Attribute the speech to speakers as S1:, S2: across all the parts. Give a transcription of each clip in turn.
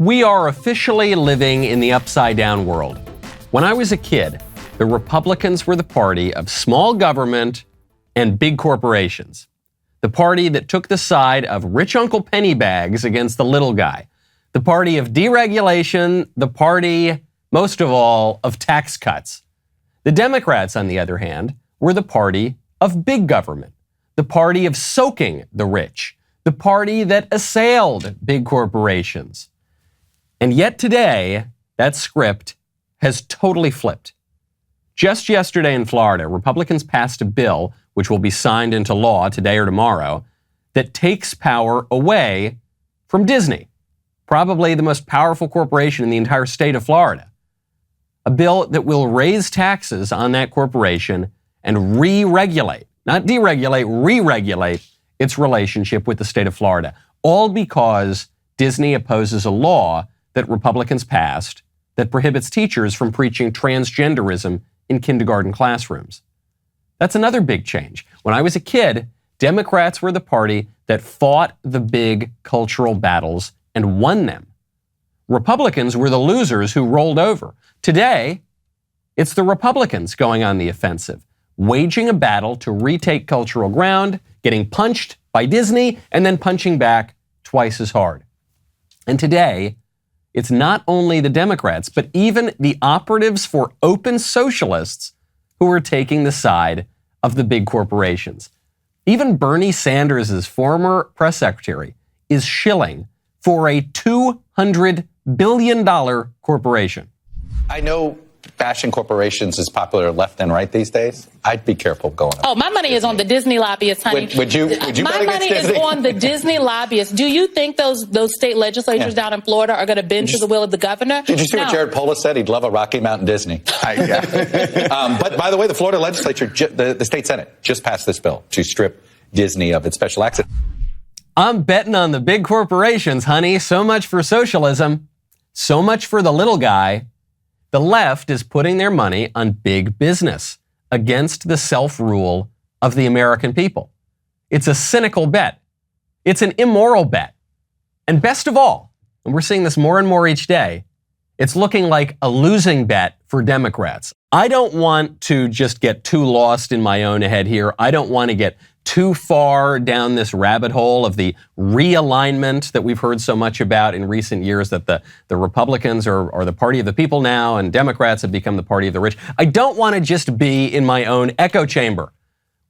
S1: We are officially living in the upside-down world. When I was a kid, the Republicans were the party of small government and big corporations. The party that took the side of rich Uncle Pennybags against the little guy. The party of deregulation, the party, most of all, of tax cuts. The Democrats, on the other hand, were the party of big government. The party of soaking the rich. The party that assailed big corporations. And yet today, that script has totally flipped. Just yesterday in Florida, Republicans passed a bill, which will be signed into law today or tomorrow, that takes power away from Disney, probably the most powerful corporation in the entire state of Florida. A bill that will raise taxes on that corporation and re-regulate, not deregulate, re-regulate its relationship with the state of Florida, all because Disney opposes a law that Republicans passed that prohibits teachers from preaching transgenderism in kindergarten classrooms. That's another big change. When I was a kid, Democrats were the party that fought the big cultural battles and won them. Republicans were the losers who rolled over. Today, it's the Republicans going on the offensive, waging a battle to retake cultural ground, getting punched by Disney, and then punching back twice as hard. And today, it's not only the Democrats, but even the operatives for open socialists who are taking the side of the big corporations. Even Bernie Sanders' former press secretary is shilling for a $200 billion corporation.
S2: I know bashing corporations is popular left and right these days. I'd be careful going on.
S3: Oh, my money is on the Disney lobbyists, honey.
S2: Would you
S3: my money is on the Disney lobbyists. Do you think those state legislatures down in Florida are going to bend to the will of the governor?
S2: Did you see what Jared Polis said? He'd love a Rocky Mountain Disney. But by the way, the Florida legislature, the state Senate, just passed this bill to strip Disney of its special access.
S1: I'm betting on the big corporations, honey. So much for socialism. So much for the little guy. The left is putting their money on big business against the self-rule of the American people. It's a cynical bet. It's an immoral bet. And best of all, and we're seeing this more and more each day, it's looking like a losing bet for Democrats. I don't want to just get too lost in my own head here. I don't want to get too far down this rabbit hole of the realignment that we've heard so much about in recent years, that the Republicans are the party of the people now and Democrats have become the party of the rich. I don't want to just be in my own echo chamber,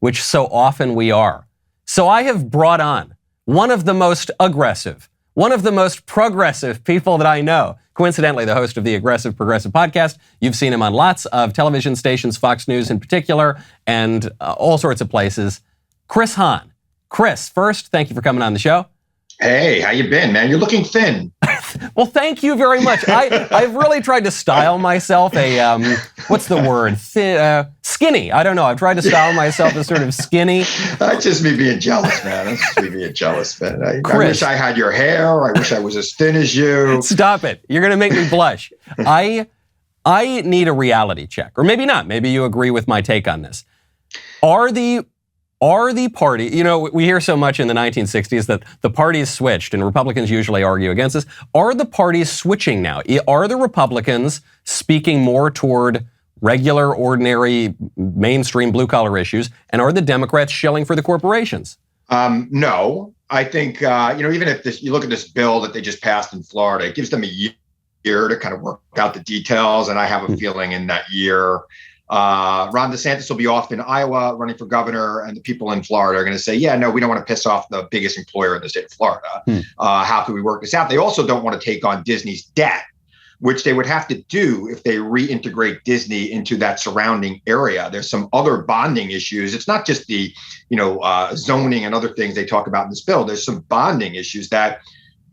S1: which so often we are. So I have brought on one of the most aggressive, one of the most progressive people that I know. Coincidentally, the host of the Aggressive Progressive podcast. You've seen him on lots of television stations, Fox News in particular, and all sorts of places. Chris Hahn. Chris, first, thank you for coming on the show.
S4: Hey, how you been, man? You're looking thin.
S1: Well, thank you very much. I've really tried to style myself what's the word? Skinny. I don't know. I've tried to style myself as sort of skinny.
S4: That's just me being jealous, man. That's just me being jealous, man. I wish I had your hair. I wish I was as thin as you.
S1: Stop it. You're going to make me blush. I need a reality check. Or maybe not. Maybe you agree with my take on this. Are the party, you know, we hear so much in the 1960s that the parties switched, and Republicans usually argue against this. Are the parties switching now? Are the Republicans speaking more toward regular, ordinary, mainstream blue-collar issues, and are the Democrats shilling for the corporations?
S4: No. I think, even if you look at this bill that they just passed in Florida, it gives them a year to kind of work out the details, and I have a feeling in that year, Ron DeSantis will be off in Iowa running for governor, and the people in Florida are going to say, yeah, no, we don't want to piss off the biggest employer in the state of Florida. How can we work this out? They also don't want to take on Disney's debt, which they would have to do if they reintegrate Disney into that surrounding area. There's some other bonding issues. It's not just the, zoning and other things they talk about in this bill. There's some bonding issues that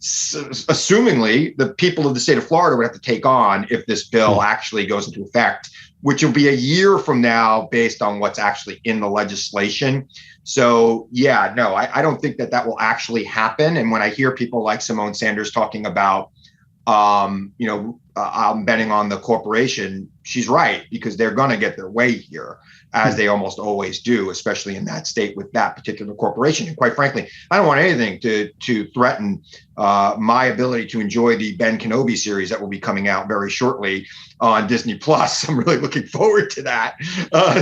S4: assumingly the people of the state of Florida would have to take on if this bill actually goes into effect, which will be a year from now based on what's actually in the legislation. So, yeah, no, I don't think that will actually happen. And when I hear people like Simone Sanders talking about, I'm betting on the corporation, she's right, because they're going to get their way here, as they almost always do, especially in that state with that particular corporation. And quite frankly, I don't want anything to threaten my ability to enjoy the Ben Kenobi series that will be coming out very shortly on Disney Plus. I'm really looking forward to that.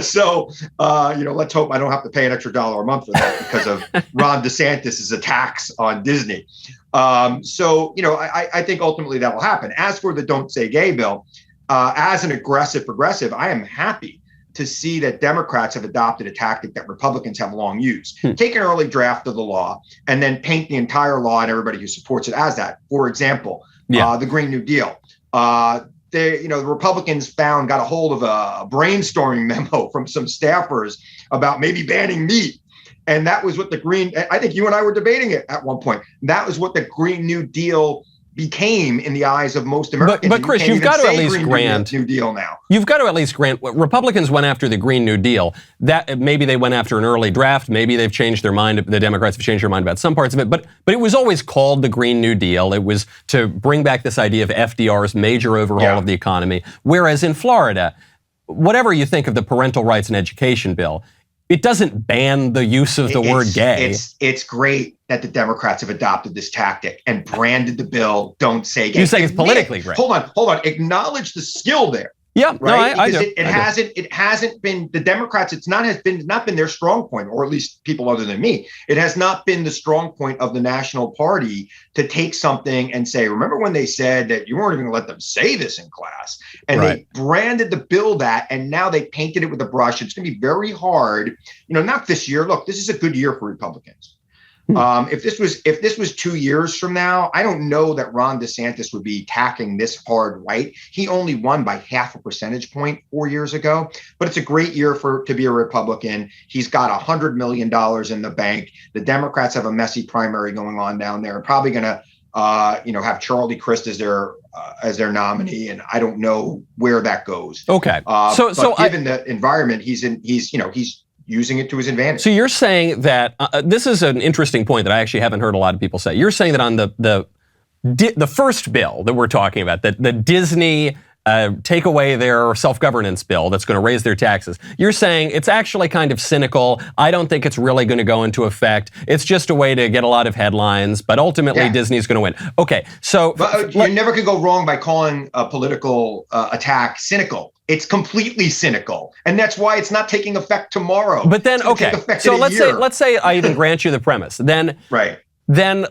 S4: So let's hope I don't have to pay an extra $1 a month for that because of Ron DeSantis' attacks on Disney. I think ultimately that will happen. As for the Don't Say Gay bill, as an aggressive progressive, I am happy to see that Democrats have adopted a tactic that Republicans have long used. Take an early draft of the law and then paint the entire law and everybody who supports it as that. For example, the Green New Deal. The Republicans got a hold of a brainstorming memo from some staffers about maybe banning meat. And that was what I think you and I were debating it at one point. That was what the Green New Deal became in the eyes of most Americans.
S1: But Chris, you've got to at least grant
S4: New Deal now.
S1: You've got to at least grant Republicans went after the Green New Deal. That maybe they went after an early draft. Maybe they've changed their mind. The Democrats have changed their mind about some parts of it. But it was always called the Green New Deal. It was to bring back this idea of FDR's major overhaul of the economy. Whereas in Florida, whatever you think of the parental rights and education bill, it doesn't ban the use of the word gay.
S4: It's great that the Democrats have adopted this tactic and branded the bill "Don't Say Gay."
S1: You say it's politically great.
S4: Hold on. Acknowledge the skill there.
S1: Yeah,
S4: right?
S1: No, I do.
S4: It hasn't been the Democrats. It's not been their strong point, or at least people other than me. It has not been the strong point of the National Party to take something and say, remember when they said that you weren't even going to let them say this in class, and they branded the bill that, and now they painted it with a brush. It's going to be very hard. Not this year. Look, this is a good year for Republicans. If this was 2 years from now, I don't know that Ron DeSantis would be tacking this hard right. He only won by 0.5 percentage point 4 years ago, but it's a great year to be a Republican. He's got $100 million in the bank. The Democrats have a messy primary going on down there. Probably going to have Charlie Crist as their nominee, and I don't know where that goes.
S1: Okay,
S4: so given the environment he's using it to his advantage.
S1: So you're saying that this is an interesting point that I actually haven't heard a lot of people say. You're saying that on the first bill that we're talking about, that the Disney take away their self-governance bill that's going to raise their taxes, you're saying it's actually kind of cynical. I don't think it's really going to go into effect. It's just a way to get a lot of headlines, but ultimately Disney's going to win. Okay, so...
S4: But you never could go wrong by calling a political attack cynical. It's completely cynical, and that's why it's not taking effect tomorrow.
S1: But then, okay, so let's say I even grant you the premise. Then, Then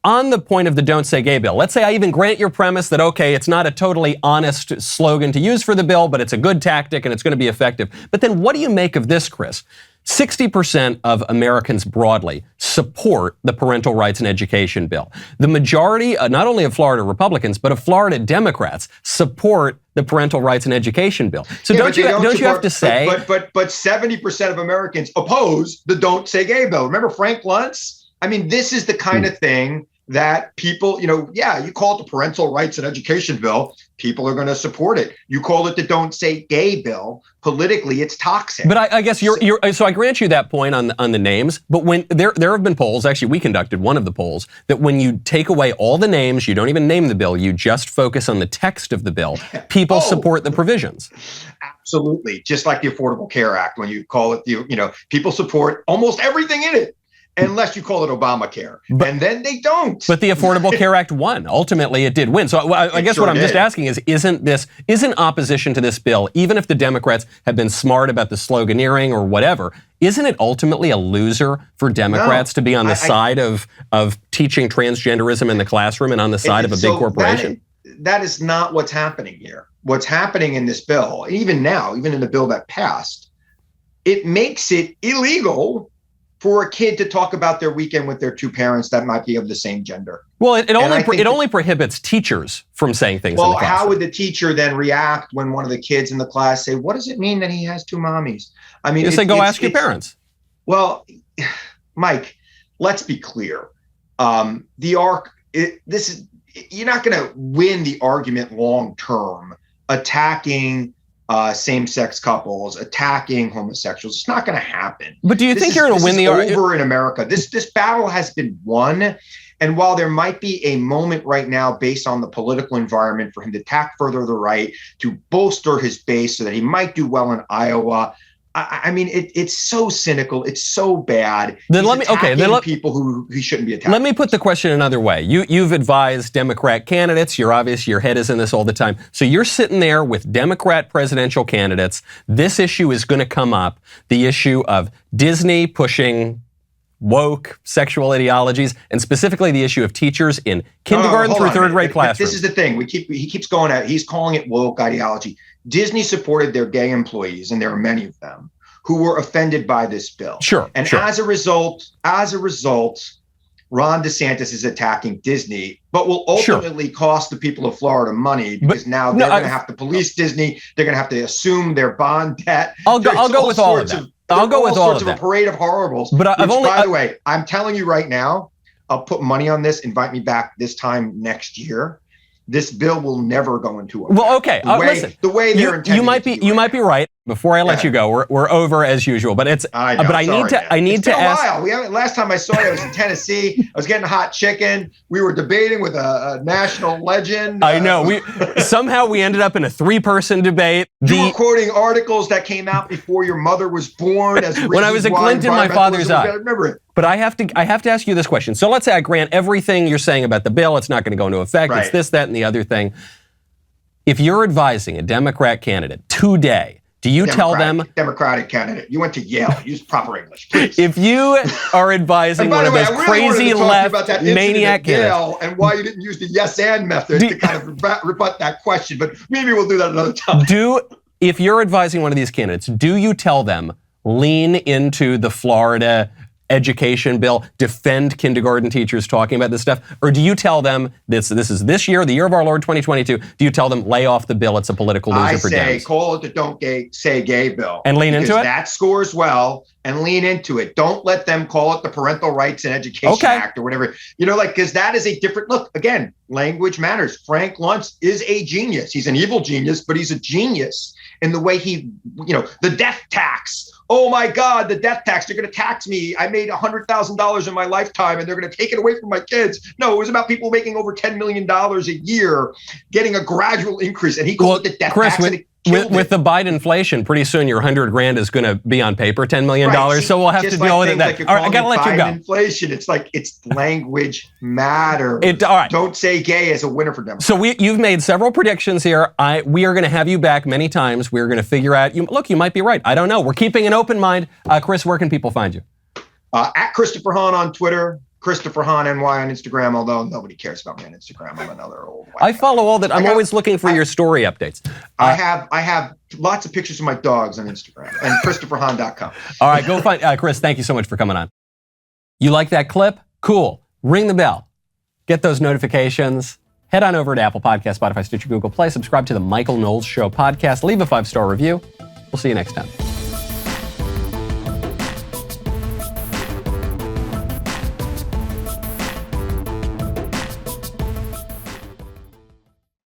S1: on the point of the Don't Say Gay bill, let's say I even grant your premise that, okay, it's not a totally honest slogan to use for the bill, but it's a good tactic and it's going to be effective. But then what do you make of this, Chris? 60% of Americans broadly support the parental rights and education bill. The majority, not only of Florida Republicans, but of Florida Democrats support the parental rights and education bill. So don't you have to say...
S4: But 70% of Americans oppose the Don't Say Gay bill. Remember Frank Luntz? I mean, this is the kind of thing that people, you call it the parental rights and education bill, people are going to support it. You call it the Don't Say Gay bill, politically it's toxic.
S1: But I guess so I grant you that point on the names, but when there have been polls, actually we conducted one of the polls, that when you take away all the names, you don't even name the bill, you just focus on the text of the bill, people support the provisions.
S4: Absolutely. Just like the Affordable Care Act, when you call it, people support almost everything in it. Unless you call it Obamacare, and then they don't.
S1: But the Affordable Care Act won. Ultimately, it did win. So I guess what I'm just asking is, isn't opposition to this bill, even if the Democrats have been smart about the sloganeering or whatever, isn't it ultimately a loser for Democrats to be on the side of teaching transgenderism in the classroom and on the side of a big corporation?
S4: That is not what's happening here. What's happening in this bill, even now, even in the bill that passed, it makes it illegal for a kid to talk about their weekend with their two parents that might be of the same gender.
S1: Well, it only prohibits teachers from saying things in the classroom.
S4: How would the teacher then react when one of the kids in the class say, what does it mean that he has two mommies? I mean,
S1: you say, go ask your parents.
S4: Well, Mike, let's be clear. You're not going to win the argument long term attacking same-sex couples, attacking homosexuals. It's not going to happen.
S1: But do you think you're going to win the argument?
S4: Over in America. This battle has been won, And while there might be a moment right now based on the political environment for him to tack further to the right, to bolster his base so that he might do well in Iowa, I mean, it's so cynical. It's so bad.
S1: Then let
S4: people who he shouldn't be attacking.
S1: Let me put the question another way. You've advised Democrat candidates. You're obvious. Your head is in this all the time. So you're sitting there with Democrat presidential candidates. This issue is going to come up. The issue of Disney pushing woke sexual ideologies, and specifically the issue of teachers in kindergarten through third grade classrooms.
S4: This is the thing. He keeps going at. He's calling it woke ideology. Disney supported their gay employees, and there are many of them who were offended by this bill.
S1: Sure.
S4: And as a result, Ron DeSantis is attacking Disney, but will ultimately cost the people of Florida money because now they're going to have to police Disney. They're going to have to assume their bond debt.
S1: I'll go with all of that. I'll go with all of that.
S4: A parade of horribles.
S1: But
S4: by the way, I'm telling you right now, I'll put money on this. Invite me back this time next year. This bill will never go into effect.
S1: Well, okay. Listen.
S4: The way they're intending
S1: you might be right. Before I let you go, we're over as usual. But it's.
S4: I know,
S1: but I need to ask.
S4: While. We haven't. Last time I saw you, I was in Tennessee. I was getting hot chicken. We were debating with a national legend.
S1: I know. We somehow ended up in a 3-person debate.
S4: You were quoting articles that came out before your mother was born. As
S1: when I was a glint in my father's eye.
S4: I remember it.
S1: But I have to ask you this question. So let's say I grant everything you're saying about the bill. It's not going to go into effect. Right. It's this, that, and the other thing. If you're advising a Democrat candidate today, do you tell them...
S4: Democratic candidate. You went to Yale. Use proper English, please.
S1: If you are advising one of those crazy left maniac
S4: candidates... And why you didn't use the yes and method to kind of rebut that question. But maybe we'll do that another time.
S1: If you're advising one of these candidates, do you tell them, lean into the Florida education bill, defend kindergarten teachers talking about this stuff? Or do you tell them this is this year, the year of our Lord 2022, do you tell them lay off the bill, it's a political loser for Dems?
S4: I say call it the don't say gay bill.
S1: And lean into it?
S4: That scores well, and lean into it. Don't let them call it the Parental Rights and Education Act or whatever. Because that is a different look. Again, language matters. Frank Luntz is a genius. He's an evil genius, but he's a genius in the way he, the death tax. Oh my God, the death tax, they're going to tax me. I made $100,000 in my lifetime and they're going to take it away from my kids. No, it was about people making over $10 million a year, getting a gradual increase. And he called it the death tax.
S1: With the Biden inflation, pretty soon your $100,000 is going to be on paper, $10 million. Right. So we'll have to deal with it. All right, I got to let you go.
S4: Inflation, it's language matters.
S1: All right.
S4: Don't say gay as a winner for Democrats.
S1: So you've made several predictions here. We are going to have you back many times. We're going to figure out, look, you might be right. I don't know. We're keeping an open mind. Chris, where can people find you?
S4: At Christopher Hahn on Twitter. Christopher Hahn NY on Instagram, although nobody cares about me on Instagram. I'm another old white
S1: guy. I follow all that. I'm always looking for your story updates.
S4: I have lots of pictures of my dogs on Instagram and ChristopherHahn.com.
S1: All right, go find Chris. Thank you so much for coming on. You like that clip? Cool. Ring the bell. Get those notifications. Head on over to Apple Podcasts, Spotify, Stitcher, Google Play. Subscribe to the Michael Knowles Show podcast. Leave a 5-star review. We'll see you next time.